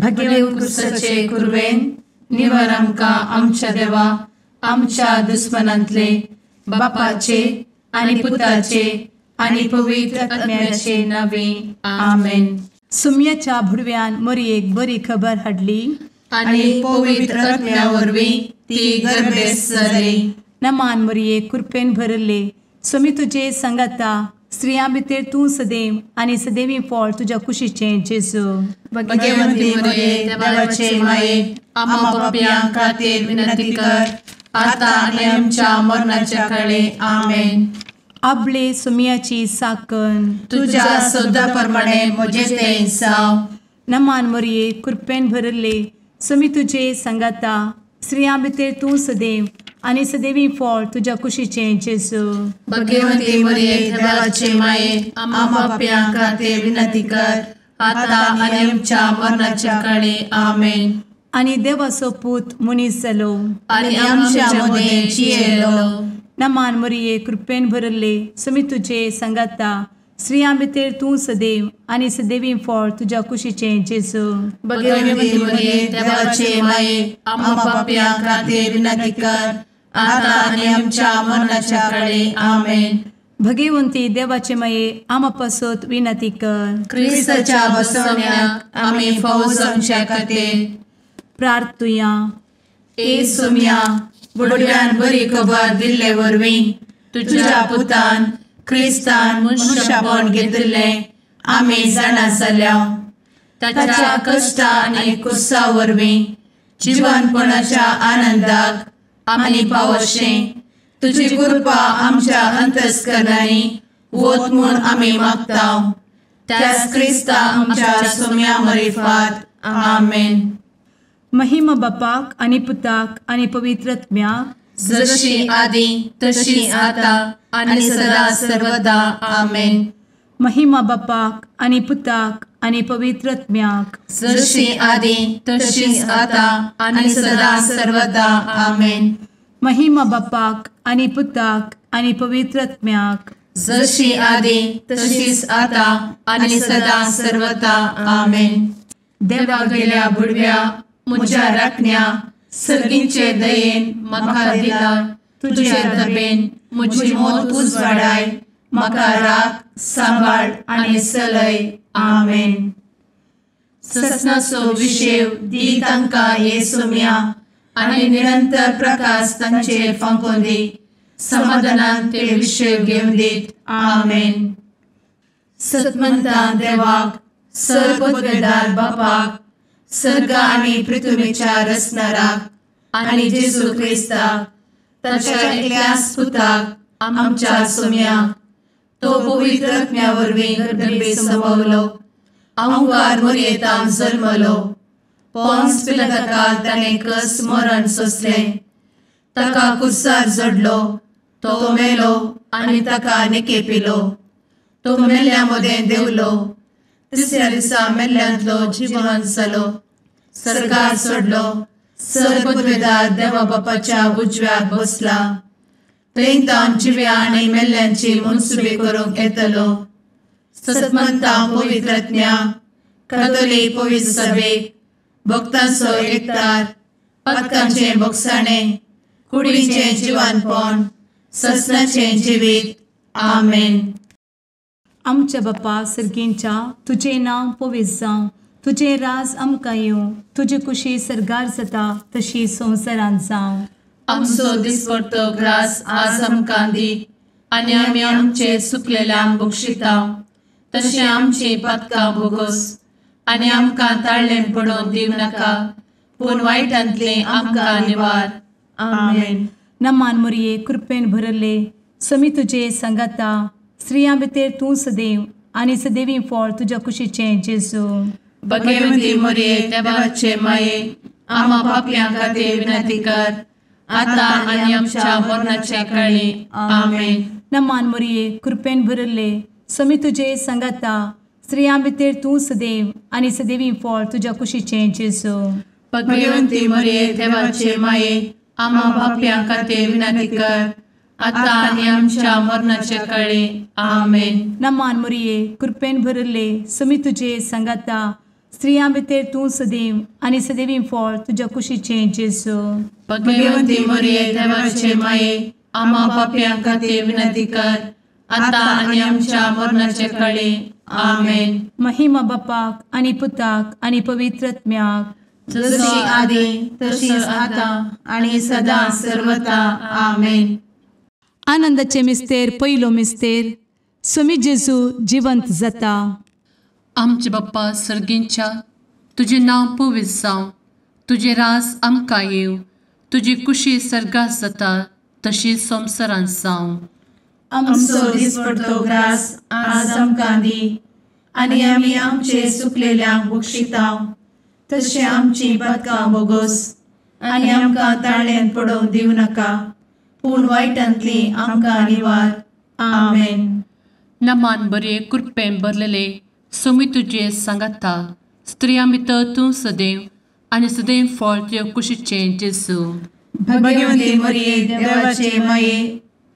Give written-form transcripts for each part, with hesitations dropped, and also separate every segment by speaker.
Speaker 1: भगेवन कुर्साचे कुर्वेन निवार आमकां आमच्या देवा आमच्या दुस्मनांतले बापाचे आनी पुताचे आनी पवित्र आत्म्याचे नावे आमेन.
Speaker 2: सुम्याच्या भुडव्यान मरयेक बरी खबर हाडली
Speaker 1: आनी पवित्र आत्म्या वरवीं ती गर्भेस जाली.
Speaker 2: नमान मरयेक कृपेन भरले सुमी तुजे संगता स्त्रियां भितर तूं सदैव आनी सदैवी फळ तुज्या कुशीचें जेजू.
Speaker 1: भगवंती मरिये देवाचे माये आम्हा पाप्यां खातीर विनंती कर आता आनी आमच्या मरणाच्या काळी आमेन.
Speaker 2: आपले सुमयाची साकन
Speaker 1: तुझ्या सोदा प्रमाणे म्हजे तें जाव.
Speaker 2: नमान मरये कृपेन भरले सुमी तुजे संगता स्त्रियां भितर तूं सदैव आनी सदैवी फळ तुज्या कुशीचें जेजू.
Speaker 1: भगवंती मरिये देवाचे माये आम्हा पाप्यां खातीर विनंती कर आता आनी आमच्या मरणाच्या काळी आमेन.
Speaker 2: आनी देवाचो पूत मनीस जालो
Speaker 1: आनी आमच्या मदीं जियेलो.
Speaker 2: नमान मरये कृपेन भरले सुमी तुजे संगता स्त्रियां भितर तूं सदैव आनी सदैवी फळ तुज्या कुशीचें जेजू.
Speaker 1: भगवंती मरिये देवाचे माये आम्हा पाप्यां खातीर विनंती कर आता आनी आमच्या मरणाच्या काळी आमेन.
Speaker 2: भगवंती देवाचे माये आमा पासत विनंती कर.
Speaker 1: क्रिस्ताच्या बसवण्याक आमी फावो जावच्या खातीर
Speaker 2: प्रार्थुया.
Speaker 1: ए सुम्या बुडव्यान बरी खबर दिल्ले वरवीं तुज्या पुतान क्रिस्तान मनशापण घेतिल्लें आमी जाणा जाल्या. ताच्या कश्टा आनी कुर्सा वरवीं जिवनपणाच्या आनंदाक आमी पावशें तुजी कृपा आमच्या अंतस्करणांनी वत म्हूण आमी मागतांव. त्याच क्रिस्ता आमच्या सुम्या मरिफात आमेन.
Speaker 2: महिमा बापाक आनी पुताक आनी पवित्र आत्म्याक
Speaker 1: जशी आदी तशी आता आनी सदा सर्वदा आमेन.
Speaker 2: महिमा बापाक आनी पुताक आनी पवित्र आत्म्याक
Speaker 1: जशी आदी तशीच आता आनी सदा सर्वदा आमेन.
Speaker 2: महिमा बापाक आनी पुताक आनी पवित्र आत्म्याक
Speaker 1: जशी आदी तशीच आता आनी सदा सर्वदा आमेन. देवा गेल्या बुडव्या म्हज्या राखण्या सर्गींचे दयेन म्हाका दिला तुजे दबेन म्हजी मोत उजवाडाय म्हाका राख सांबाळ आनी चलय आमेन. ससनाचो विशेव दी तांकां हे सुम्या आनी निरंतर प्रकाश तांचेर फांकून दी. समाधानान ते विशेव घेवन दीत आमेन. सतमंता देवाक सर्वपदवेदार बापाक सर्ग आनी पृथ्वीच्या रचणाराक आनी जेजू क्रिस्ताक ताच्या एकल्याच पुताक आमच्या सुम्याक तो पवित्र आत्म्या वरवीं गर्भे संभवलो. अंगार मरयेंत जल्मलो. पोन्स पिलाताकाल ताणें कस मरण सोंसलें. ताका कुर्सार जडलो. तो मेलो आनी ताका निकेपिलो. तो मेल्ल्या मदें देंवलो. तिसऱ्या दिसा मेल्ल्यांतलो जिवंत जालो. सर्गार चडलो. सर्वपदवेदार देवा बापाच्या उजव्याक बसला. थंय जिव्या आनी मेल्ल्यांची मनसुबी करूंक येतलो. सतमंता पवित्र आत्म्या कातोलीक पवित्र सभेक भक्तांचो एकठार पातकांचें भोगसाणें कुडीचें जिवनपण ससनाचें जिवीत आमेन.
Speaker 2: आमच्या बापा सर्गींच्या तुजें नांव पवित्र जावं. तुजें राज आमकां येवं. तुजी कुशी सर्गार जाता तशी संवसारांत जावं.
Speaker 1: आमचो दिसपडटो ग्रास आज आमकां दी आनी आमी आमचे चुकलेल्यांक बक्षितांव. तशें आमची पातकां भोगोस आनी आमकां ताळ्ळें पडोवन दिव नाका पूण वायटांतले आमकां निवार आमेन.
Speaker 2: नमान मरये कृपेन भरले समी तुजे संगता स्त्रियां भितर तूं सदैव आनी सदैवी फळ तुज्या कुशीचें जेजू.
Speaker 1: भगवंती मरिये देवाचे माये आम्हा पाप्यां खातीर विनंती कर आता आनी आमच्या मरणाच्या काळी आमेन.
Speaker 2: नमान मरये कृपेन भरले समी तुजे संगता स्त्रियां भितर तूं सदैव आनी सदैवी फळ तुज्या कुशीचें जेजू.
Speaker 1: भगवंती मरिये देवाचे माये आम्हा पाप्यां खातीर विनंती कर आता आनी आमच्या मरणाच्या काळी आमेन.
Speaker 2: नमान मरये कृपेन भरले समी तुजे संगता स्त्रियां भितर तूं सदैव आनी सदैवी फळ तुज्या कुशीचें जेजू.
Speaker 1: भगवंती मरिये देवाचे माये, आम्हा पाप्यां खातीर विनंती कर, आता आनी आमच्या मरणाचे काळी. आमेन.
Speaker 2: महिमा बापाक आनी पुताक आनी पवित्र आत्म्याक,
Speaker 1: जशी आदी तशीच आता आणि सदा सर्वदा. आमेन.
Speaker 2: आनंदाचे मिस्तेर पयलो मिस्तेर, स्वामी जेजू जिवंत जाता.
Speaker 1: आमचे बाप्पा सर्गींच्या, तुझे नांव पवित्र जावं, तुझे राज आमकां येवं, तुजी कुशी सर्गात जाता तशी संवसारांत जावं. आमचो दिसपडटो ग्रास आज आमकां दी, आनी आमी आमचे सुकलेल्यांक बक्षितांव, तशें आमची पातकां बोगोस आनी आमकां ताळ्यान पडोवंक दिवं नाका, पूण वायटांतली आमकां निवार. आमेन. नमान बरे कृपेन भरलेले स्वामी तुजे सांगाता, स्त्रियां भितर तूं सदैव आनी सदैव फळ तुज्या कुशीचें जेजू. भगवंती मरिये देवाचे माये,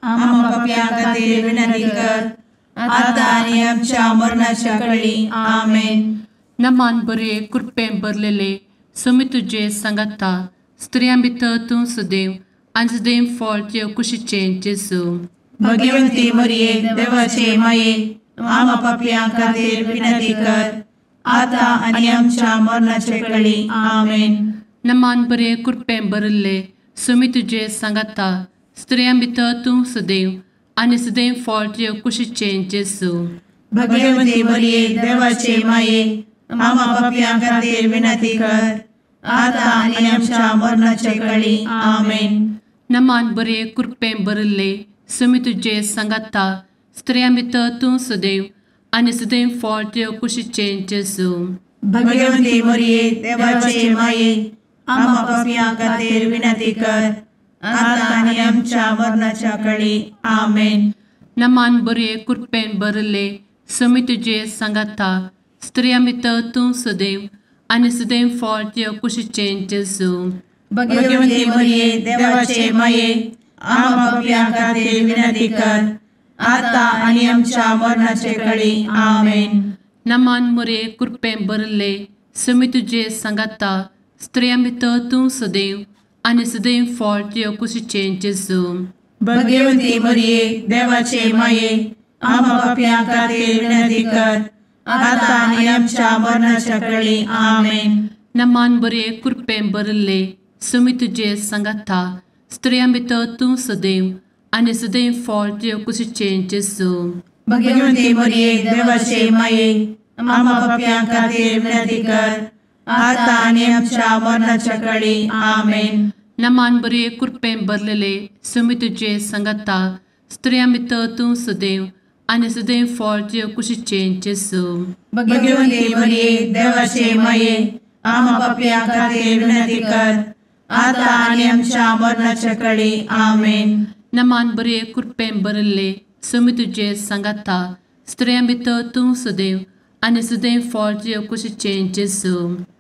Speaker 1: आम्हा पाप्यां खातीर विनंती कर, आता आनी आमच्या मरणाच्या काळी. आमेन. नमान बरे कृपेन भरलेले स्वामी तुजे सांगाता, स्त्रियां भितर तूं सदैव आनी सदैव फळ तुज्या कुशीचें जेजू. भगवंती मरिये देवाचे माये, आम्हा पाप्यां खातीर विनंती कर, आता आनी आमच्या मरणाचे काळी. आमेन. नमान बरे कृपेन भरले स्वामी तुजे सांगाता, स्त्रियां भितर तूं सदैव आनी सदैव फळ तुज्या कुशीचें जेजू. भगवंती मरिये देवाचे माये, आम्हा पाप्यां खातीर विनंती कर, आता आनी आमच्या मरणाचे काळी. आमेन. नमान बरे कृपेन भरले स्वामी तुजे सांगाता, स्त्रियां भितर तूं सदैव आनी सदैव फळ तुज्या कुशीचें जेजू. भगवंती मरिये देवाचे माये, आम्हा पाप्यां खातीर विनंती कर, आता आनी आमच्या मरणाच्या काळी. आमेन. नमान बरे कृपेन भरले स्वामी तुजे सांगाता, स्त्रियां भितर तूं सदैव आनी सदैव फळ तुज्या कुशीचें जेजू. भगवंती मरिये देवाचे माये, आम्हा पाप्यां खातीर विनंती कर, आता आनी आमच्या मरणाचे काळी. आमेन. नमान बरे कृपेन भरले स्वामी तुजे सांगाता, स्त्रियां भितर तूं सदैव आनी सदैव फळ तुज्या कुशीचें जेजू. भगवंती मरिये देवाचे माये, आम्हा पाप्यां खातीर विनंती कर, आता आनी आमच्या मरणाच्या काळी. आमेन. नमान बरे कृपेन भरले स्वामी तुजे सांगाता, स्त्रियां भितर तूं सदैव आनी सदैव फळ तुज्या कुशीचें जेजू. भगवंती मरिये देवाचे माये, आम्हा पाप्यां खातीर विनंती कर, आता आनी आमच्या मरणाच्या काळी. आमेन. नमान बरे कृपेन भरलेले स्वामी तुजे सांगाता, स्त्रियां भितर तूं सदैव आनी सदैव फळ तुज्या कुशीचें जेजू. भगवंती मरिये देवाचे माये, आम्हा पाप्यां खातीर विनंती कर, आता आनी आमच्या मरणाच्या काळी. आमेन. नमान बरे कृपेन भरले स्वामी तुजे सांगाता, स्त्रियां भितर तूं सदैव आनी सदैव फळ तुज्या कुशीचें जेजू.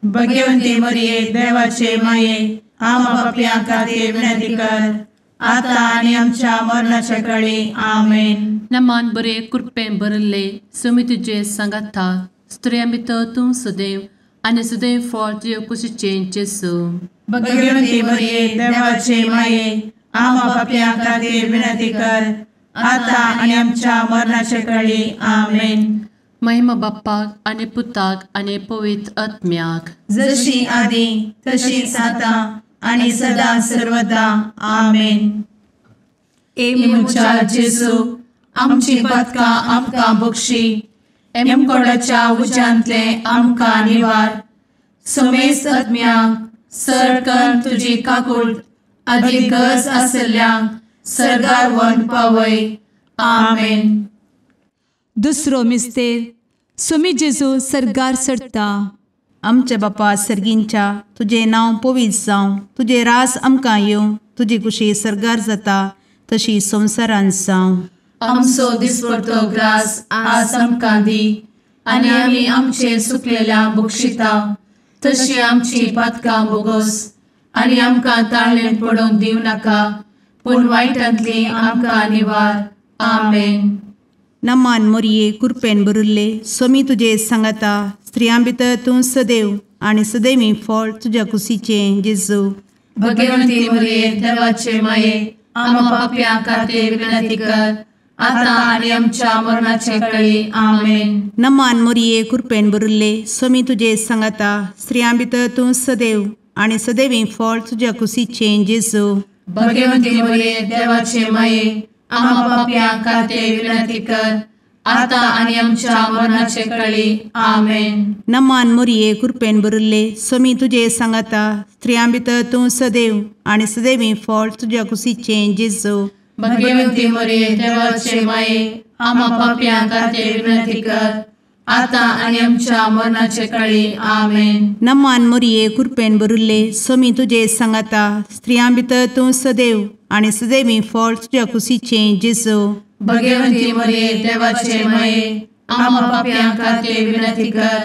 Speaker 1: भगवंती मरिये देवाचे माये, आम्हा पाप्यां खातीर विनंती कर, आता आनी आमच्या मरणाच्या काळी. आमेन. नमान बरे कृपेन भरले स्वामी तुजे सांगाता, स्त्रियां भितर तूं सदैव आनी सदैव फळ तुज्या कुशीचें जेजू. भगवंती मरिये देवाचे माये, आम्हा पाप्यां खातीर विनंती कर, आता आनी आमच्या मरणाच्या काळी. आमेन. महिमा बाप्पाक आनी पुताक आनी पवित्र आत्म्याक,
Speaker 3: जशी आदी तशीच आता आणि सदा सर्वदा. आमेन.
Speaker 1: मुचा जेजू, आमची पातकां आमकां बक्षी, एमकोडाच्या उज्यांतले आमकां निवार. समेस्त आत्म्यांक सरकन तुजी काकूट, आदी गरज आसल्ल्यांक सर्गार व्हरून पावय. आमेन.
Speaker 2: दुसरो मिस्तेर, स्वामी जेजू सर्गार सरता.
Speaker 3: आमचे बापा सर्गींच्या, तुझे नांव पवित्र जावं, तुझे रास आमकां येवं, तुजी कुशी सर्गार जाता तशी संवसारांत जावं.
Speaker 1: आमचो दिसपडटो ग्रास आज आमकां दी, आनी आमी आमचे सुकलेल्यांक बक्षितांव, तशी आमची पातकां बोगोस आनी आमकां ताळ्यान पडोवंक दिवं नाका, पूण वायटांतली आमकां निवार. आमेन.
Speaker 3: नमान मरिये कृपेन भरिल्ले स्वामी तुजे सांगाता, स्त्रियां भितर तूं सदैव आणि सदैवी फळ तुझ्या कुशीचें जेजू.
Speaker 1: भगवंती मरिये देवाचे माये आम्हा पाप्यां खातीर विनंती कर आता आणि आमच्या मरणाचे काळी आमेन.
Speaker 3: नमान मोरये कृपेन भरिल्ले स्वामी तुजे सांगाता स्त्रियां भितर तूं सदैव आणि सदैवी फळ तुझ्या कुशीचें जेजू.
Speaker 1: भगवंती मरिये देवाचे माये आम्हा पाप्यां खातीर विनंती कर आता आणि आमच्या मरणाचे काळी आमेन.
Speaker 3: नमान मोरये कृपेन भरिल्ले स्वामी तुजे सांगाता स्त्रियां भितर तूं सदैव आणि सदैवी फळ तुझ्या कुशीचें जेजू.
Speaker 1: भगवंती मरिये देवाचे माये आम्हा पाप्यां खातीर विनंती कर आता आणि आमच्या मरणाचे काळी आमेन.
Speaker 3: नमान मोरये कृपेन भरिल्ले स्वामी तुजे सांगाता स्त्रियां भितर तूं सदैव आणि सदैवी फळ तुझ्या कुशीचें जेजू.
Speaker 1: भगवंती मरिये देवाचे माये आम्हा पाप्यां खातीर विनंती कर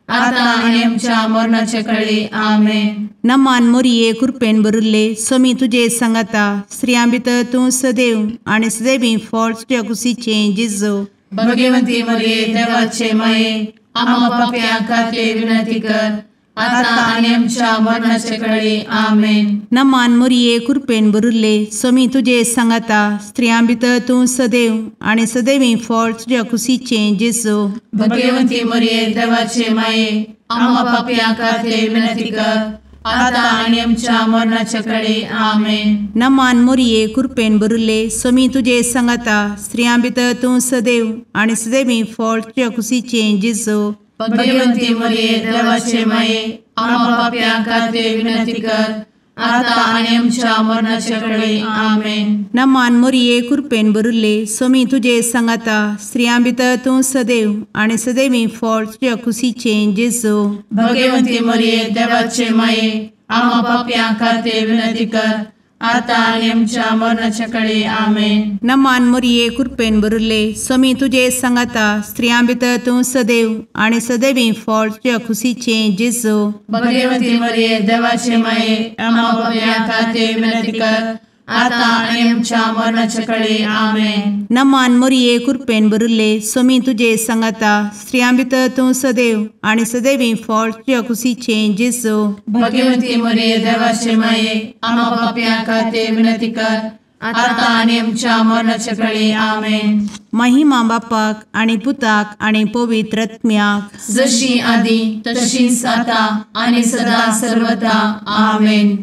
Speaker 1: आता आणि आमच्या मरणाचे काळी आमेन.
Speaker 3: नमान मोरये कृपेन भरिल्ले स्वामी तुजे सांगाता स्त्रियां भितर तूं सदैव आणि सदैवी फळ तुझ्या कुशीचें जेजू.
Speaker 1: भगवंती मरिये देवाचे माये आम्हा पाप्यां खातीर विनंती कर आता आणि आमच्या मरणाचे काळी आमेन.
Speaker 3: नमान मोरये कृपेन भरिल्ले स्वामी तुजे सांगाता स्त्रियां भितर तूं सदैव आणि सदैवी फळ तुझ्या कुशीचें जेजू.
Speaker 1: भगवंती मरिये देवाचे माये आम्हा पाप्यां खातीर विनंती कर आता आणि आमच्या मरणाचे काळी आमेन.
Speaker 3: नमान मोरये कृपेन भरिल्ले स्वामी तुजे सांगाता स्त्रियां भितर तूं सदैव आणि सदैवी फळ तुझ्या कुशीचें जेजू.
Speaker 1: भगवंती मरिये देवाचे माये आम्हा पाप्यां खातीर विनंती कर आता आणि आमच्या मरणाचे काळी आमेन.
Speaker 3: नमान मोरये कृपेन भरिल्ले स्वामी तुजे सांगाता स्त्रियां भितर तूं सदैव आणि सदैवी फळ तुझ्या कुशीचें जेजू.
Speaker 1: भगवंती मरिये देवाचे माये आम्हा पाप्यां खातीर विनंती कर आता आणि आमच्या मरणाच्या काळी आमेन.
Speaker 3: नमान मोरये कृपेन भरिल्ले स्वामी तुजे सांगाता स्त्रियां भितर तूं सदैव आणि सदैवी फळ तुझ्या कुशीचें जेजू.
Speaker 1: भगवंती मरिये देवाचे माये आम्हा पाप्यां खातीर विनंती कर आता आणि आमच्या मरणाच्या काळी आमेन.
Speaker 3: नमान मोरये कृपेन भरिल्ले स्वामी तुजे सांगाता स्त्रियां भितर तूं सदैव आणि सदैवी फळ तुझ्या कुशीचें जेजू.
Speaker 1: भगवंती मरिये देवाचे माये आम्हा पाप्यां खातीर विनंती कर आता आणि आमच्या मरणाच्या काळी आमेन.
Speaker 3: महिमा बापाक आणि पुताक आणि पवित्र आत्म्याक
Speaker 1: जशी आधी तशीच आता आणि सदा सर्वदा आमेन.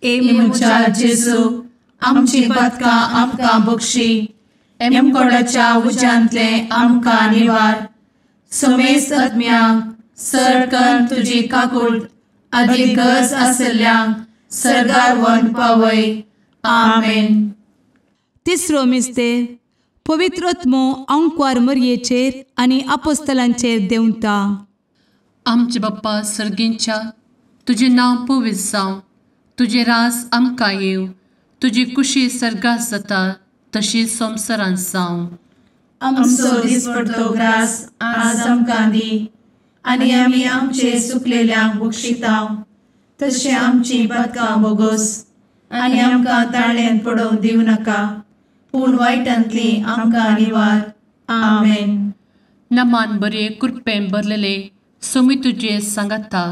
Speaker 1: एमच्या जेजू आमची पदकां आमकां बक्षी एमकोडाच्या उज्यांतले आमकां निवार. समेस्त आत्म्यांक सरकन तुजी काकूट अधिक गरज आसल्ल्यांक सरगार व्हरून पावय. आमेन.
Speaker 2: तिसरो मिस्तेर पवित्र आत्मो अंकवार मरयेचेर आनी आपोस्तलांचेर देंवता.
Speaker 1: आमचे बाप्पा सर्गींच्या तुजें नांव पवित्र जावं, तुजें रास आमकां येव, तुजी कुशी सर्गास जाता तशीच संवसारांत जावं. आमचो दिसपडटो ग्रास आज आमकां दी आनी आमी आमचे चुकलेल्यांक बक्षितांव, तशें आमची पदकां बोगोस आनी आमकां ताळ्यान पडोवंक दिवं नाका, पूण वायटांतली आमकां निवार. आमेन. नमान बरे कृपेन भरलेले सोमी तुजे सांगाता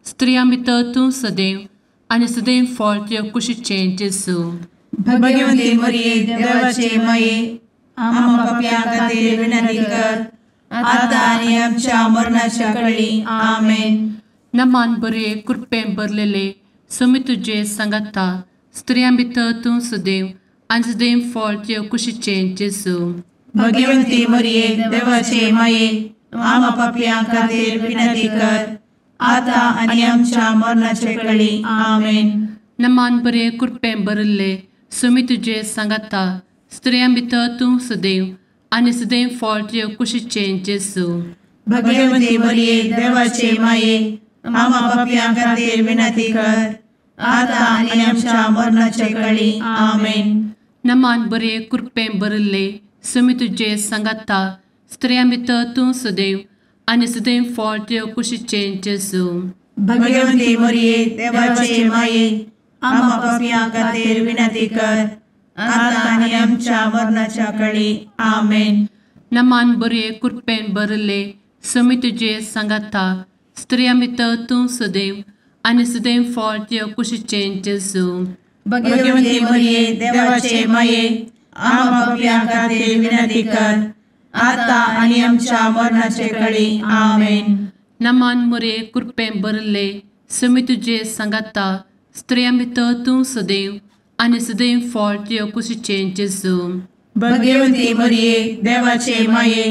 Speaker 1: स्त्रियां भितर तूं सदैव आनी सदैव फळ तुज्या कुशीचें जेजू. भगवंती मरिये देवाचे माये आम्हा पाप्यां खातीर विनंती कर आता आनी आमच्या मरणाच्या काळी आमेन. नमान बरे कृपेन भरलेले सोमी तुजे सांगाता स्त्रियां भितर तूं सदैव आनी सदैव फळ तुज्या कुशीचें जेजू. भगवंती मरिये देवाचे माये आम्हा पाप्यां खातीर विनंती कर आता आनी आमच्या मरणाचे काळी आमेन. नमान बरे कृपेन भरले सोमी तुजे सांगाता स्त्रियां भितर तूं सदैव आनी सदैव फळ तुज्या कुशीचें जेजू. भगवंती मरिये देवाचे माये आम्हा पाप्यां खातीर विनंती कर आता आनी आमच्या मरणाचे काळी आमेन. नमान बरे कृपेन भरले सोमी तुजे सांगाता स्त्रियां भितर तूं सदैव आनी सदैव फळ तुज्या कुशीचें जेजू. भगवंती मरिये देवाचे माये आम्हा पाप्यां खातीर विनंती कर आता आनी आमच्या मरणाच्या काळी आमेन. नमान बरे कृपेन भरले सुमी तुझे सांगाता स्त्रियां भितर तूं सदैव आनी सदैव फळ तुझ्या कुशीचें जेजू
Speaker 4: भगवंती मरिये देवाचे माये आम्हा पापियां खातीर विनंती कर आता आनी आमच्या मरणाचे काळी आमेन.
Speaker 1: नमान मोरे कृपें भरले सुमी तुझे सांगाता स्त्रियां भितर तूं सदैव आनी सदैव फळ तुझ्या कुशीचें जेजू
Speaker 4: भगवंती मरिये देवाचे माये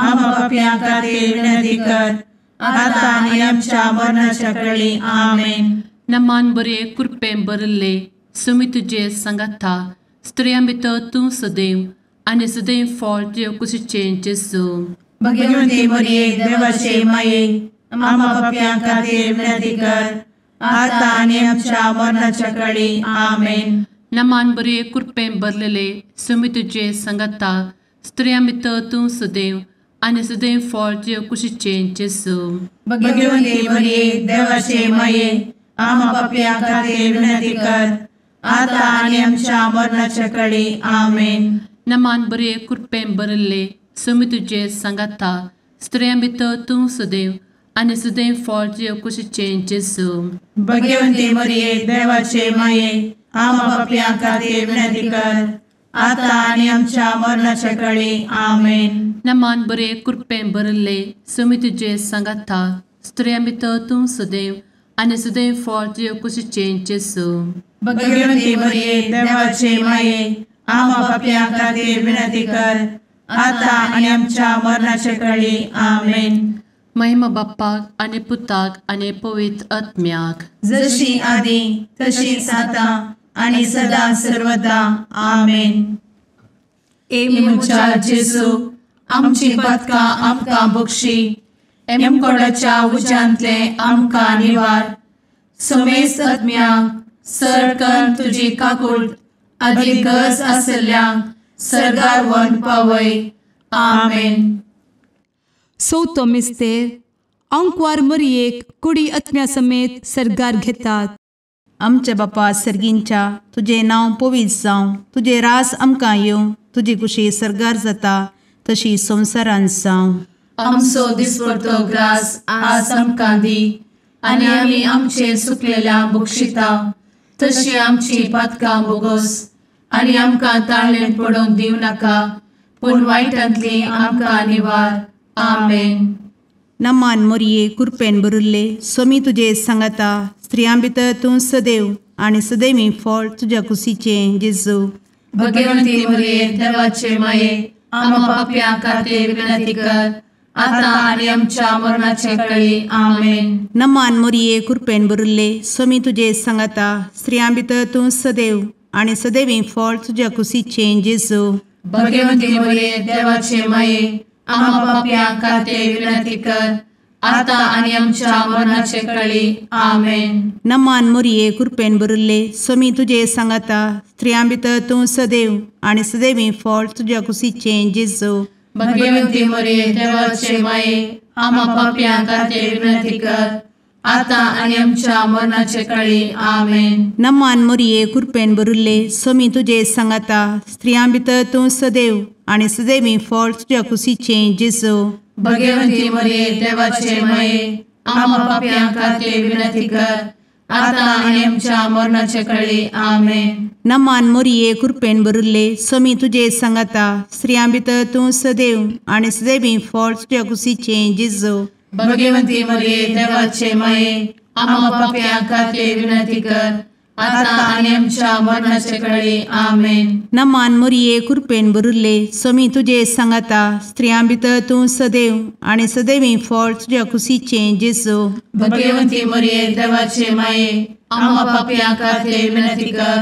Speaker 4: आम्हा पापियां खातीर विनंती कर आता आनी आमच्या मरणाच्या काळी आमेन.
Speaker 1: नमान बरे कृपें भरले सुमी तुझे सांगाता स्त्रियां भितर तूं सदैव आनी सदैव फळ तुझ्या कुशीचें जेजू
Speaker 4: भगवंती मरिये देवाचे माये आम्हा पापियां खातीर विनंती कर आता आनी आमच्या मरणाच्या काळी आमेन.
Speaker 1: नमान बरे कृपें भरलेले सुमी तुझे सांगाता स्त्रियां भितर तूं सदैव आनी सदैव फळ तुझ्या कुशीचें जेजू
Speaker 4: भगवंती मरिये देवाचे माये आम्हा पापियां खातीर विनंती कर आता आनी आमच्या मरणाच्या काळी आमेन.
Speaker 1: नमान बरे कृपें भरले सुमी तुझे सांगाता स्त्रियां भितर तूं सदैव आनी सदैव फळ तुझ्या कुशीचें जेजू
Speaker 4: भगवंती मरिये देवाचे माये आम्हा पापियां खातीर विनंती कर आता आनी आमच्या मरणाच्या काळी आमेन.
Speaker 1: नमान बरे कृपें भरले सुमी तुझे सांगाता स्त्रियां भितर तूं सदैव आनी सदैव फळ तुझ्या कुशीचें जेजू
Speaker 4: भगवंती मरिये देवाचे माये आम्हा पापियां खातीर विनंती कर आता आनी आमच्या मरणाच्या काळी आमेन.
Speaker 1: महिमा बाप्पाक आनी पुताक आनी पवित्र आत्म्याक
Speaker 4: जशी आदी तशीच आता आनी सदा सर्वदा आमेन.
Speaker 2: मुचा जेजू आमची पदकां आमकां बक्षी एमकोडाच्या उज्यांतले आमकां निवार समेस्त आत्म्यांक सरकन तुजी काकूट अधिक गरज आसल्यांक सरगार वन पावय. आमेन. चवथो मिस्तेर अंकवार मरियेक कुडी आत्म्या समेत सरगार घेतात.
Speaker 3: आमच्या बापा सर्गींच्या तुझे नांव पवित्र जावं, तुझे रास आमकां येवं, तुजी कुशी सरगार जाता तशी संवसारांत जावं.
Speaker 2: आमचो दिसपडटो ग्रास आज आमकां दी आनी आमी आमचे सुकलेल्यांक बक्षिता तशी आमची पातकां बोगोस आनी आमकां ताळ्ळेन पडोवंक दिवं नाका पूण वायटांतली आमकां निवार. आमेन.
Speaker 3: नमान मोरये कृपेन भरिल्ले सोमी तुजे सांगाता स्त्रियां भितर तूं सदैव आनी सदैवी फळ तुज्या कुशीचें जेजू.
Speaker 2: भगवंती मरिये देवाचे माये आमकां पाप्यां खातीर विनंती कर आता आनी आमच्या मरणाचे काळी. आमेन.
Speaker 3: नमान मोरये कृपेन भरिल्ले सोमी तुजे सांगाता स्त्रियां भितर तूं सदैव आनी सदैवी फळ तुज्या कुशीचें जेजू.
Speaker 2: भगवंती मरिये देवाचे माये आमकां पाप्यां खातीर विनंती कर आता आनी आमच्या मरणाचे काळी. आमेन.
Speaker 3: नमान मोरये कृपेन भरिल्ले सोमी तुजे सांगाता स्त्रियां भितर तूं सदैव आनी सदैवी फळ तुज्या कुशीचें जेजू.
Speaker 2: भगवंती मरिये देवाचे माये आमकां पाप्यां खातीर विनंती कर आता आनी आमच्या मरणाचे काळी. आमेन.
Speaker 3: नमान मोरये कृपेन भरिल्ले सोमी तुजे सांगाता स्त्रियां भितर तूं सदैव आनी सदैवी फळ तुज्या कुशीचें जेजू.
Speaker 2: भगवंती मरिये देवाचे माये आमकां पाप्यां खातीर विनंती कर आता आनी आमच्या मरणाचे काळी. आमेन.
Speaker 3: नमान मोरये कृपेन भरिल्ले सोमी तुजे सांगाता स्त्रियां भितर तूं सदैव आनी सदैवी फळ तुज्या कुशीचें जेजू.
Speaker 2: भगवंती मरिये देवाचे माये आमकां पाप्यां खातीर विनंती कर आता आनी आमच्या मरणाचे काळी. आमेन.
Speaker 3: नमान मोरये कृपेन भरिल्ले सोमी तुजे सांगाता स्त्रियां भितर तूं सदैव आनी सदैवी फळ तुज्या कुशीचें जेजू.
Speaker 2: भगवंती मरिये देवाचे माये आमकां पाप्यां खातीर विनंती कर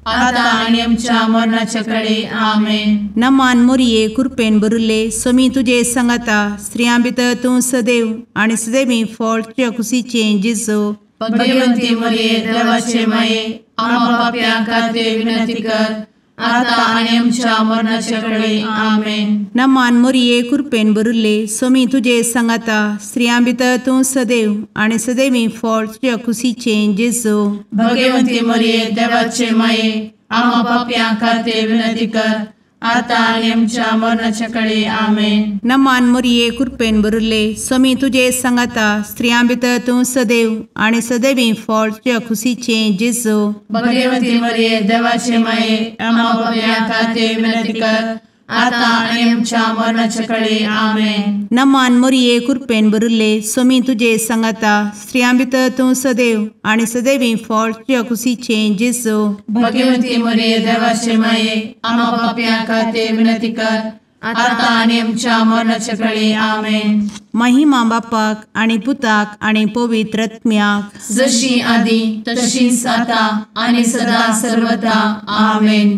Speaker 2: आता आनी आमच्या मरणाचे काळी. आमेन.
Speaker 3: नमान मोरये कृपेन भरिल्ले सोमी तुजे सांगाता स्त्रियां भितर तूं सदैव आनी सदैवी फळ तुज्या कुशीचें जेजू.
Speaker 2: भगवंती मरिये देवाचे माये आमकां पाप्यां खातीर विनंती कर आता आनी आमच्या मरणाचे काळी. आमेन.
Speaker 3: नमान मोरये कृपेन भरिल्ले सोमी तुजे सांगाता स्त्रियां भितर तूं सदैव आनी सदैवी फळ तुज्या कुशीचें जेजू.
Speaker 2: भगवंती मरिये देवाचे माये आमकां पाप्यां खातीर विनंती कर
Speaker 4: आता आणि आमच्या मरणाच्या काळी आमेन.
Speaker 3: नमान मोरये कृपेन बरुले स्वामी तुझे सांगाता स्त्रियां भितर तूं सदैव आणि सदैवी फळ तुझ्या खुशीचे जेजू.
Speaker 4: भगवती मरिये देवाचे माये आम्हा पापियां खातीर विनंती कर, आता आणि आमच्या मरणाच्या काळी आमेन.
Speaker 3: नमान मोरये कृपेन बरुले स्वामी तुझे सांगाता स्त्रियां भितर तूं सदैव आणि सदैवी फळ तुझ्या खुशीचे जेजू.
Speaker 4: भगवती मरिये देवाचे माये आम्हा पापियां खातीर विनंती कर, आता आणि आमच्या मरणाच्या काळी आमेन.
Speaker 3: महिमा बापाक आणि पुताक आणि पवित्र आत्म्याक
Speaker 4: जशी आधी तशीच आता आणि सदा सर्वदा आमेन.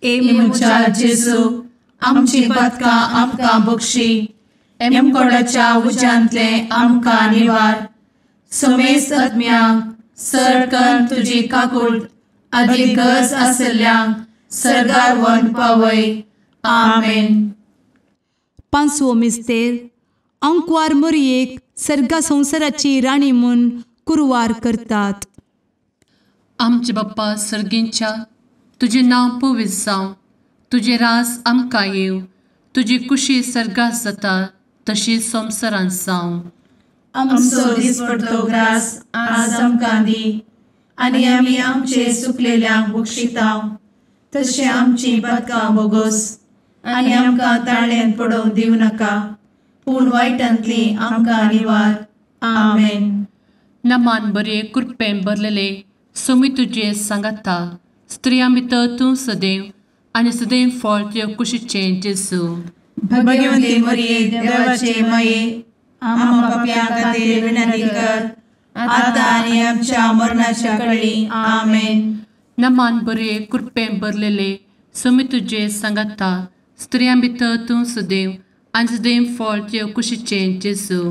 Speaker 4: एमुच्या जेजू आमची पदकां आमकां बक्षी, एमकोडाच्या उज्यांतले आमकां निवार. समेस्त आत्म्यांक सरकन तुजी काकूट अधिक गरज आसल्ल्यांक सर्गार व्हरून पावय. आमेन.
Speaker 5: पांचवो मिस्तेर अंकवार मोरयेक सर्गा संवसाराची राणी म्हूण कुरवार करतात.
Speaker 1: आमचे बाप्पा सर्गींच्या तुझे नांव पवित्र जावं, तुझे रास आमकां येव, तुजी कुशी सर्गात जाता तशी संवसारांत जावं.
Speaker 4: आमचो दिसपडटो ग्रास आज आमकां दी, आनी आमी आमचे सुकलेल्यांक बक्षितांव. तशें आमची पदकां बोगोस आनी आमकां ताळ्यान पडोवंक दिवं नाका, पूण वायटांतली आमकां निवार. आमेन.
Speaker 1: नमान बरे कृपेन भरलेले सोमी तुझे सांगाता स्त्रियां भितर तूं सदैव आणि सदैव फळ तुझ्या कुशीचे जेजू.
Speaker 4: भगवती मरिये देवाचे माये आम्हा पापियां खातीर विनंती कर, आता आनी आमच्या मरणाच्या काळी आमेन.
Speaker 1: नमान बरे कृपेन भरलेले सोमी तुझे सांगाता स्त्रियां भितर तूं सदैव आणि सदैव फळ तुझ्या कुशीचे जेजू.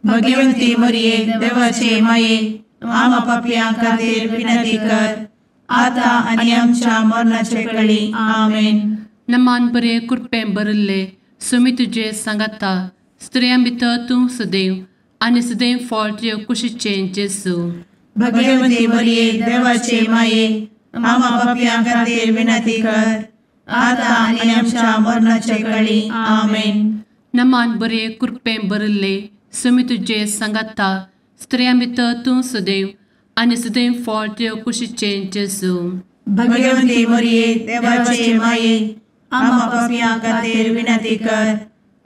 Speaker 4: भगवती मरिये देवाचे माये आम्हा पापियां खातीर विनंती कर, आता आनी आमच्या मरणाच्या काळी आमेन.
Speaker 1: नमान बरे कृपेन भरले सोमी तुझे सांगाता स्त्रियां भितर तूं सदैव आणि सदैव फळ तुझ्या कुशीचे जेजू.
Speaker 4: भगवती मरिये देवाचे माये आम्हा पापियां खातीर विनंती कर, आता आनी आमच्या मरणाच्या काळी आमेन.
Speaker 1: नमान बरे कृपेन भरले सोमी तुझे सांगाता स्त्रियां भितर तूं सदैव आणि सदैव फळ तुझ्या कुशीचे जेजू.
Speaker 4: भगवती मरिये देवाचे माये आम्हा पापियां खातीर विनंती कर,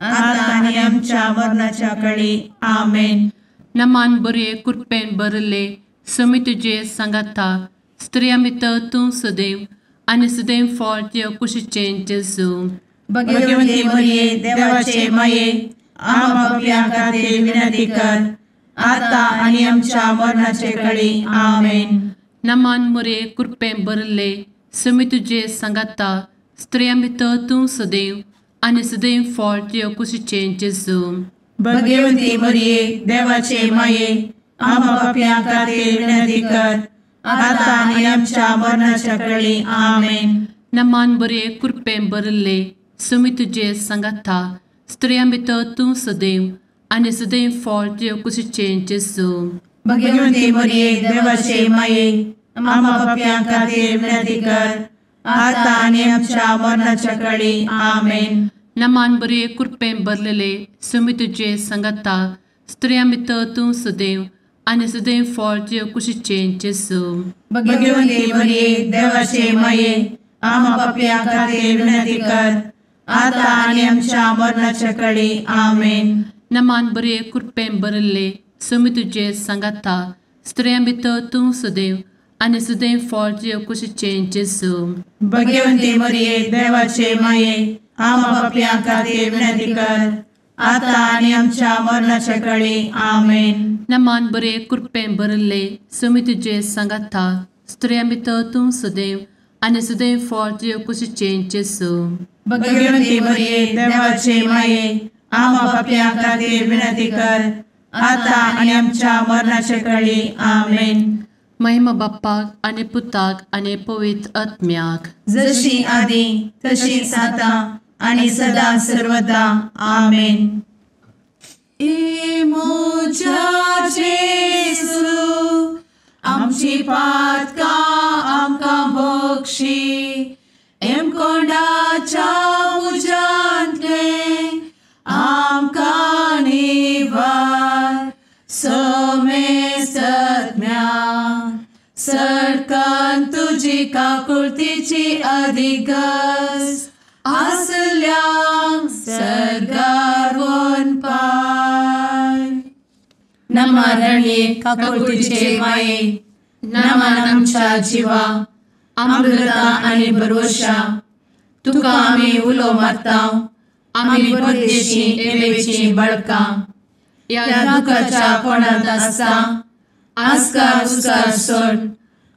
Speaker 4: आता आनी आमच्या मरणाच्या काळी आमेन.
Speaker 1: नमान बरे कृपेन भरले सोमी तुझे सांगाता स्त्रियां भितर तूं सदैव आणि सदैव फळ तुझ्या कुशीचे जेजू.
Speaker 4: भगवती मरिये देवाचे माये आम्हा पापियां खातीर विनंती कर, आता आनी आमच्या मरणाच्या काळी आमेन.
Speaker 1: नमान बरे कृपेन भरले सोमी तुझे सांगाता स्त्रियां भितर तूं सदैव आणि सदैव फळ तुझ्या कुशीचे जेजू.
Speaker 4: भगवती मरिये देवाचे माये आम्हा पापियां खातीर विनंती कर, आता आनी आमच्या मरणाच्या काळी आमेन.
Speaker 1: नमान बरे कृपेन भरले सोमी तुझे सांगाता स्त्रियां भितर तूं सदैव आणि सदैव फळ तुझ्या कुशीचे जेजू.
Speaker 4: भगवती मरिये देवाचे माये आम्हा पापियां खातीर विनंती कर, आता आनी आमच्या मरणाच्या काळी आमेन.
Speaker 1: नमान बरे कृपेन भरलेले सोमी तुझे सांगाता स्त्रियां भितर तूं सदैव आणि सदैव फळ तुझ्या कुशीचे जेजू.
Speaker 4: भगवती मरिये देवाचे माये आम्हा पापियां खातीर विनंती कर, आता आनी आमच्या मरणाच्या काळी आमेन.
Speaker 1: नमान बरे कृपेन भरले सोमी तुझे सांगाता स्त्रियां भितर तूं सदैव आणि सदैव फळ तुझ्या कुशीचे जेजू.
Speaker 4: भगवती मरिये देवाचे माये आम्हा पापियां खातीर विनंती कर, आता आनी आमच्या मरणाच्या काळी आमेन.
Speaker 1: नमान बरे कृपेन भरले सोमी तुझे सांगाता स्त्रियां भितर तूं सदैव आणि सदैव फळ तुझ्या कुशीचे जेजू.
Speaker 4: भगवती मरिये देवाचे माये आम्हा पापियां खातीर विनंती कर, आता आनी आमच्या मरणाच्या काळी आमेन.
Speaker 1: महिमा बाप्पाक आणि पुताक आणि पवित्र आत्म्याक
Speaker 4: जशी आधी तशीच आता आणि सदा सर्वदा आमेन. मोजा जेसू आमची पातकां आमकां बक्षी, एम कोंडाच्या
Speaker 2: काकुळतीची अधिगस आसल्या सरगार वन पाय नमारणे काकुळतीचे माये नमान आमच्या जीवा अमृता आणि भरोशा तुका आम्ही उलो मारता आम्ही परदेशी एवेची बळका या दुःखाच्या कोणात असता आस्कार उस्कार सोड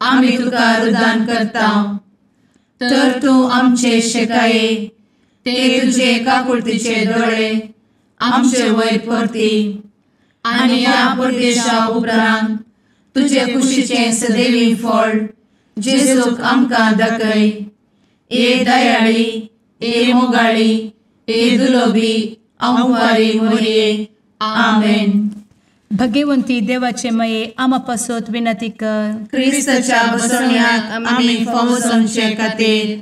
Speaker 2: आम्ही तुका रुदान करता तर तू आमचे शेकाये ते तुझे काकुळतीचे डोळे आमचे वयर परती आणि या परदेशा उपरांत तुझे कुशीचे सदैवी फळ जेजूक आमकां दाखय ए दयाळी ए मोगाळी ए दुलोबी अंवारी मोरये आमेन.
Speaker 5: भगवंती देवाचे मये आमा पासत विनंती कर.
Speaker 2: क्रिस्ताच्या बसवण्याक आम्ही फावो समचे खातीर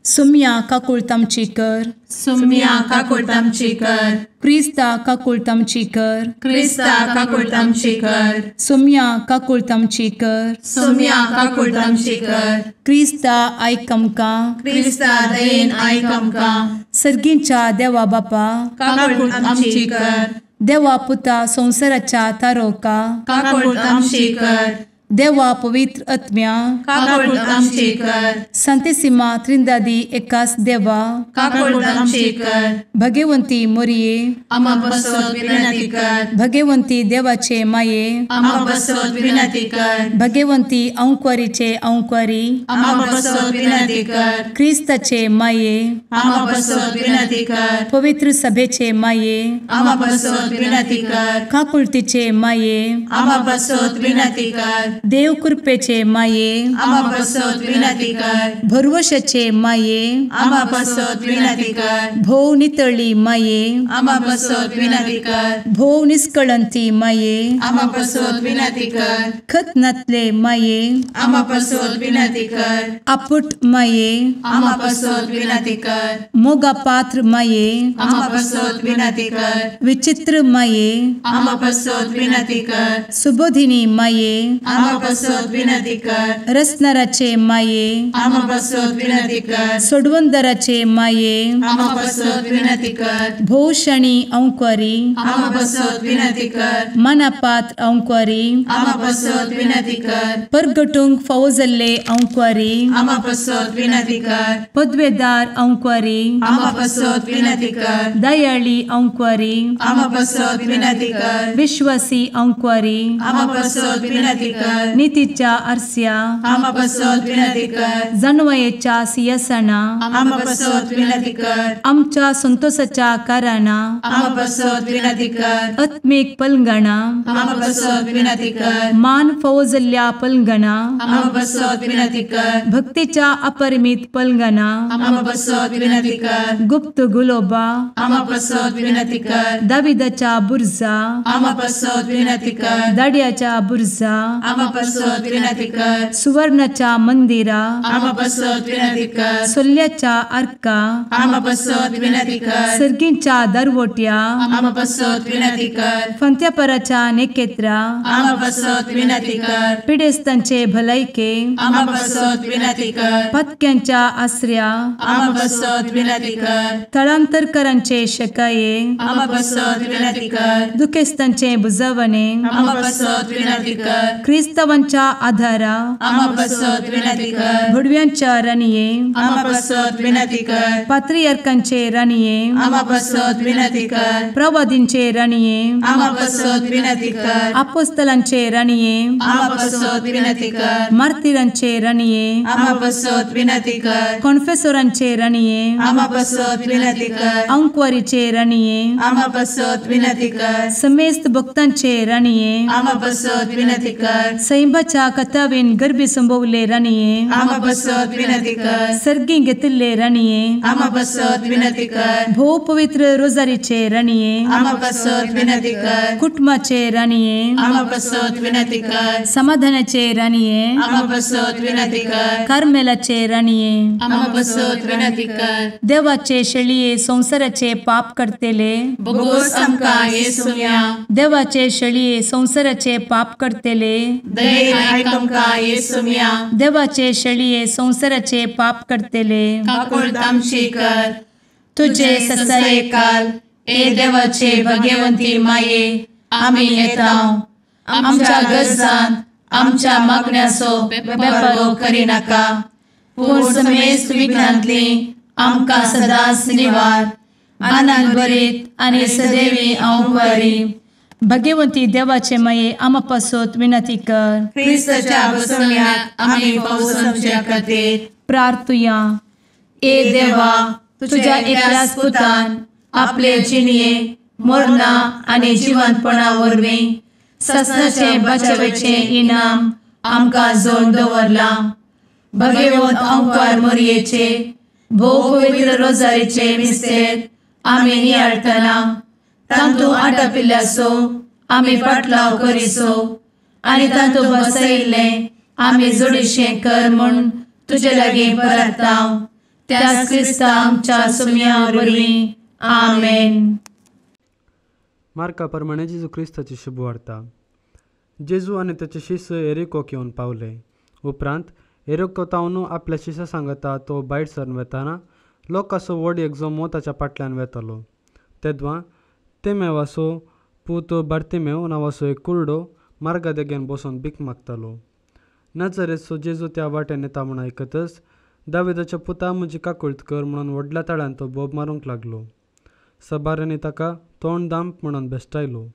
Speaker 5: सुम्या काकुळतामची कर.
Speaker 2: सुम्या काकुळतामची कर.
Speaker 5: क्रिस्ता काकुळतामची कर.
Speaker 2: क्रिस्ता काकुळतामची कर.
Speaker 5: सुम्या काकुळतामची कर.
Speaker 2: सुम्या काकुळतामची कर.
Speaker 5: क्रिस्ता आयक आमकां.
Speaker 2: क्रिस्ता दयेन आयक आमकां.
Speaker 5: सर्गींच्या देवा बापा
Speaker 2: काकुळतामची कर.
Speaker 5: देवा पुता संसाराच्या तारोका
Speaker 2: काकुळतामची कर.
Speaker 5: देवा पवित्र आत्म्या
Speaker 2: काकुळतामची कर.
Speaker 5: सांतेसिमा त्रिंदादी एकाच देवा
Speaker 2: काकुळतामची कर.
Speaker 5: भगवंती मोरये
Speaker 2: आमा बसवत विनंती कर.
Speaker 5: भगवंती देवाचे माये
Speaker 2: आमा बसवत विनंती कर.
Speaker 5: भगवंती अंकुरीचे अंकुरी
Speaker 2: आमा बसवत विनंती कर.
Speaker 5: ख्रिस्ताचे माये
Speaker 2: आमा बसवत विनंती कर.
Speaker 5: पवित्र सभेचे माये
Speaker 2: आमा बसवत विनंती कर.
Speaker 5: काकुळतीचे माये
Speaker 2: आमा बसवत विनंती कर.
Speaker 5: देव कृपेचे माये
Speaker 2: आमा बसवत विनंती कर.
Speaker 5: भरवशाचे माये
Speaker 2: आमा बसवत विनंती कर.
Speaker 5: भोव नितळी माये
Speaker 2: आमा बसवत विनंती कर.
Speaker 5: भोव निष्कळंती माये
Speaker 2: आमा बसवत विनंती कर.
Speaker 5: खतनातले माये
Speaker 2: आमा बसवत विनंती कर.
Speaker 5: आपुट माये
Speaker 2: आमा बसवत विनंती कर.
Speaker 5: मोगा पात्र माये
Speaker 2: आमा बसवत विनंती कर.
Speaker 5: विचित्र माये
Speaker 2: आमा बसवत विनंती कर.
Speaker 5: सुबोधिनी माये
Speaker 2: आमा बसवत विनंती कर.
Speaker 5: रसनाराचे माये
Speaker 2: आमा बसवत विनंती कर.
Speaker 5: सोडवंदराचे माये
Speaker 2: आमा बसवत विनंती कर.
Speaker 5: भोषणी अंकुरी
Speaker 2: आमा बसवत विनंती कर.
Speaker 5: मनापात्र अंकुरी
Speaker 2: आमा बसवत विनंती कर.
Speaker 5: परगटूंक फौजल्ले अंकुरी
Speaker 2: आमा बसवत विनंती कर.
Speaker 5: पदवेदार अंकुरी
Speaker 2: आमा बसवत विनंती कर.
Speaker 5: दयाळी अंकुरी
Speaker 2: आमा बसवत विनंती कर.
Speaker 5: विश्वासी अंकुरी
Speaker 2: आमा बसवत विनंती कर.
Speaker 5: नीतीच्या आरस्या
Speaker 2: आमा बसवत विनंती कर.
Speaker 5: जाणवायेच्या सिंहासना
Speaker 2: आमा बसवत विनंती कर.
Speaker 5: आमच्या संतोषाच्या कारणा
Speaker 2: आमा बसवत विनंती कर.
Speaker 5: आत्मिक पलंगणा
Speaker 2: आमा बसवत विनंती कर.
Speaker 5: मान फौजल्ल्या पलंगणा
Speaker 2: आमा बसवत विनंती कर.
Speaker 5: भक्तीच्या अपरिमित पलंगणा
Speaker 2: आमा बसवत विनंती कर.
Speaker 5: गुप्त गुलोबा
Speaker 2: आमा बसवत विनंती कर.
Speaker 5: दाविदाच्या बुर्जा
Speaker 2: आमा बसवत विनंती कर.
Speaker 5: दाड्याच्या बुर्जा
Speaker 2: आमा बसवत विनंती कर.
Speaker 5: सुवर्णाच्या मंदिरा
Speaker 2: आमा बसवत विनंती कर.
Speaker 5: सोल्याच्या अर्का
Speaker 2: आमा बसवत विनंती कर.
Speaker 5: सर्गींच्या दरवोट्या
Speaker 2: आमा बसवत विनंती कर.
Speaker 5: फंत्यापराच्या नेकेत्रा
Speaker 2: आमा बसवत विनंती कर.
Speaker 5: पिडेस्तांचे भलायके
Speaker 2: आमा बसवत विनंती कर.
Speaker 5: पथक्यांच्या आसऱ्या
Speaker 2: आमा बसवत विनंती कर.
Speaker 5: स्थळांतरकरांचे शकाये
Speaker 2: आमा बसवत विनंती कर.
Speaker 5: दुखेस्तांचे बुजावणे
Speaker 2: आमा बसवत विनंती कर.
Speaker 5: ख्रिस्तवांच्या आधारा
Speaker 2: आमा बसवत विनंती कर.
Speaker 5: भडव्यांच्या राणीये
Speaker 2: आमा बसवत विनंती कर.
Speaker 5: पात्रियार्कांचे राणीये
Speaker 2: आमा बसवत विनंती कर.
Speaker 5: प्रवादींचे राणीये
Speaker 2: आमा बसवत विनंती कर.
Speaker 5: अपोस्तलांचे राणीये
Speaker 2: आमा बसवत विनंती कर.
Speaker 5: मार्तिरांचे राणीये
Speaker 2: आमा बसवत विनंती कर.
Speaker 5: कॉन्फेसोरांचे राणीये
Speaker 2: आमा बसवत विनंती कर.
Speaker 5: अंकुरीचे राणीये
Speaker 2: आमा बसवत विनंती कर.
Speaker 5: समेस्त भक्तांचे राणीये
Speaker 2: आमा बसवत विनंती कर.
Speaker 5: सैंबाच्या कथावेन गर्भी संभवले राणीये
Speaker 2: आमा बसवत विनंती कर.
Speaker 5: सर्गी घेतले राणीये
Speaker 2: आमा बसवत विनंती कर.
Speaker 5: भो पवित्र रोजारीचे राणीये
Speaker 2: आमा बसवत विनंती कर.
Speaker 5: कुटुंबाचे राणीये
Speaker 2: आमा बसवत विनंती कर.
Speaker 5: समाधानाचे राणीये
Speaker 2: आमा बसवत विनंती कर.
Speaker 5: कार्मेलाचे राणीये
Speaker 2: आमा बसवत विनंती कर.
Speaker 5: देवाचे शेळिये संसाराचे पाप करतेले
Speaker 2: बोगोस आमकां येसूया.
Speaker 5: देवाचे शेळिये संसाराचे पाप करतेले
Speaker 4: दये आयक आमकां येसू मिया
Speaker 5: देवाचे शेळये संवसाराचे पाप करतेले
Speaker 4: काकूळट आमची कर
Speaker 5: तुझे ससाये काल
Speaker 4: ए देवाचे भगवंती माये आमी येताव आमच्या गरजांत आमच्या मागण्याचो बेपारो करी नाका पूण समेस्त विघ्नांतली आमकां सदांच निवार आनंद बरीत आनी सदैवी आंवकारी
Speaker 5: भगवंती देवाचे माये आमा पासत विनंती कर
Speaker 4: क्रिस्ताच्या बसवण्यात आमी पावसाच्या खातीर
Speaker 5: प्रार्थुया
Speaker 4: ए देवा तुझ्या एकल्याच पुतान आपले जिणये मरणा आनी जिवंतपणा वरवीं ससनाचे बचावेचे इनाम आमकां जोड दवरला भगवंत आंवकार मोरयेचे भोव पवित्र रोजारीचे मिस्तेर आमी नियाळटना तांतू आटापिल्ल्यासो आमी पाटलाव करिसो आनी तांतू बसयिल्ले आमी जोडिशें कर म्हूण तुजे लागीं परतांव त्याच क्रिस्ता आमच्या सुम्या वरवीं आमेन.
Speaker 6: मार्का प्रमाणे जेजू क्रिस्ताची शुभ वार्ता. जेजू आनी ताचे शिष्य एरिकोक येवन पावले. उपरांत एरिको तावन आपल्या शिश्या सांगता तो भायर सरून वेताना लोकांचो व्हड एकजो मोताच्या पाटल्यान वेतालो. तेदवां तेमेवाचो पूत बार्तिमेव नांवाचो एक कुरडो मार्गा देगेन बसून भीक मागतालो. नजरेचो जेजू त्या वाटेन येता म्हूण आयकतच दाविदाच्या पुता म्हजी काकूळट कर म्हणून व्हडल्या ताळ्यान तो बोब मारूंक लागलो. सबाऱ्यांनी ताका तोंड दांप म्हणून बेश्टायलो.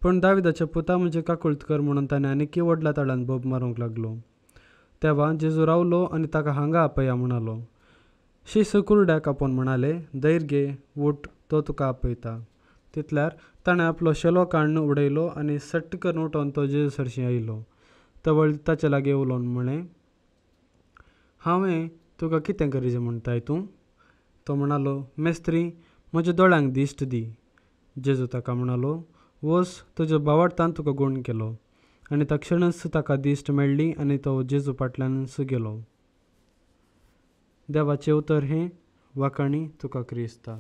Speaker 6: पूण दाविदाच्या पुता म्हजी काकूळट कर म्हणून ताणें आनीक व्हडल्या ताळ्यान बोब मारूंक लागलो. तेव्हा जेजू रावलो आनी ताका हांगा आपया म्हणालो. शिष्य कुरड्याक आपोवन म्हणाले, धैर्य घे, उठ, तो तुका आपयता. तितल्यार ताणें आपलो शेलो काडून उडयलो आनी सट्ट करून उठोवन तो जेजू सरशी आयलो. तवळ ताचे लागीं उलोवन म्हळें, हांवें तुका कितें करीचें म्हणटाय तूं? तो म्हणालो, मेस्त्री, म्हज्या दोळ्यांक दिश्ट दी. जेजू ताका म्हणालो, वच, तुज्या भावार्थान तुका गूण केलो. आनी तक्षणच ताका दिश्ट मेळ्ळी आनी तो जेजू फाटल्यान गेलो. देवाचें उतर हें वाकाणी तुका क्रिस्ता.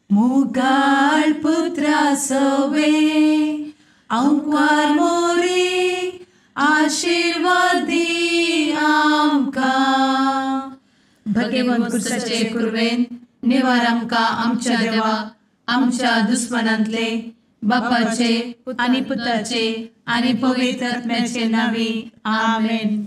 Speaker 4: मुगाळ पुत्रा सवे आंवकार मोरी आशीर्वाद दी आमकां. भगवंत क्रिस्ताचे कुरवेन निवार आमकां आमच्या देवा आमच्या दुस्मनांतले बापाचे आनी पुताचे आनी पवित्र आत्म्याचे नांवी आमेन.